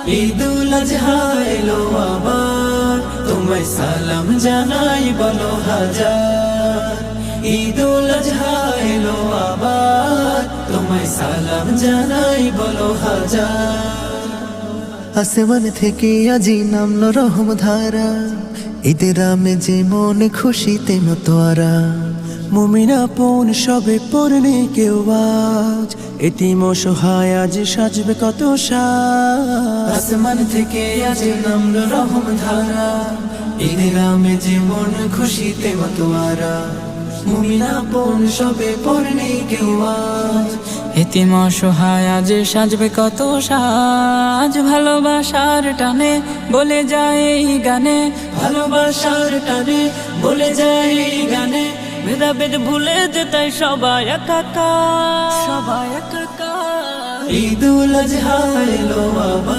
ঈদুল আজহা এলো আবার, তোমায় সালাম জানাই বলো হাজার। ঈদুল আজহা এলো আবার, তোমায় সালাম জানাই বলো হাজার। আসমান থেকে আজি নামলো রহম ধারা, ঈদের আমেজে মনে খুশিতে মতোয়ারা। মুমিন আপন সবে পড়নে কেউ আজ, এতিম অসহায় আজ সাজবে কত সাজ। আসমান থেকে আজ নামলো রহম ধারা, ঈদের আমেজে মন খুশিতে মতোয়ারা। মুমিন আপন সবে পড়নে কেউ আজ, এতিম অসহায় আজ সাজবে কত সাজ। ভালোবাসার টানে বলে যায় এই গানে, ভালোবাসার টানে বলে যায় এই গানে। ভেদাভেদ ভুলে যেতাই সবাই একাকার, সবাই একাকার। ঈদুল আজহা এলো আবার।